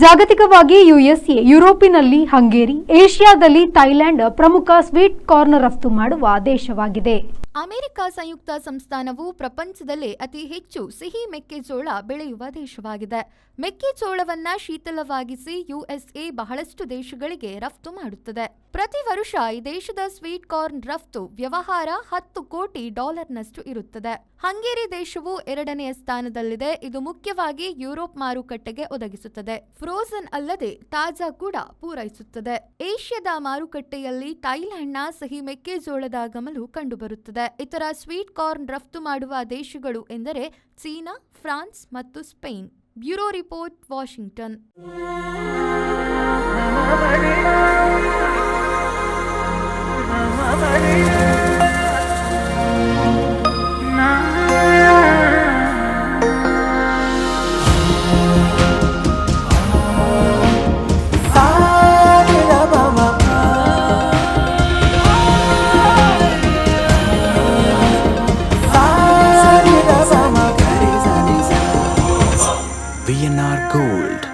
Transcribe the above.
ಜಾಗತಿಕವಾಗಿ USA, ಯುರೋಪಿನಲ್ಲಿ Hungary, ಏಷ್ಯಾದಲ್ಲಿ Thailand ಪ್ರಮುಖ ಸ್ವೀಟ್ ಕಾರ್ನ್ ರಫ್ತು ಮಾಡುವ ದೇಶವಾಗಿದೆ. ಅಮೆರಿಕ ಸಂಯುಕ್ತ ಸಂಸ್ಥಾನವು ಪ್ರಪಂಚದಲ್ಲೇ ಅತಿ ಹೆಚ್ಚು ಸಿಹಿ ಮೆಕ್ಕೆಜೋಳ ಬೆಳೆಯುವ ದೇಶವಾಗಿದೆ. ಮೆಕ್ಕೆಜೋಳವನ್ನ ಶೀತಲವಾಗಿಸಿ ಯುಎಸ್ಎ ಬಹಳಷ್ಟು ದೇಶಗಳಿಗೆ ರಫ್ತು ಮಾಡುತ್ತದೆ. ಪ್ರತಿ ವರ್ಷ ಈ ದೇಶದ ಸ್ವೀಟ್ ಕಾರ್ನ್ ರಫ್ತು ವ್ಯವಹಾರ $10 ಕೋಟಿ ನಷ್ಟು ಇರುತ್ತದೆ. ಹಂಗೇರಿ ದೇಶವು 2ನೇ ಸ್ಥಾನದಲ್ಲಿದೆ. ಇದು ಮುಖ್ಯವಾಗಿ ಯುರೋಪ್ ಮಾರುಕಟ್ಟೆಗೆ ಒದಗಿಸುತ್ತದೆ. ಫ್ರೋಜನ್ ಅಲ್ಲದೆ ತಾಜಾ ಕೂಡ ಪೂರೈಸುತ್ತದೆ. ಏಷ್ಯಾದ ಮಾರುಕಟ್ಟೆಯಲ್ಲಿ ಥೈಲ್ಯಾಂಡ್ನ ಸಿಹಿ ಮೆಕ್ಕೆಜೋಳದ ಗಮಲು ಕಂಡುಬರುತ್ತದೆ. ಇತರ ಸ್ವೀಟ್ ಕಾರ್ನ್ ರಫ್ತು ಮಾಡುವ ದೇಶಗಳು ಎಂದರೆ ಚೀನಾ, ಫ್ರಾನ್ಸ್ ಮತ್ತು Spain. Bureau report, Washington. VNR Gold.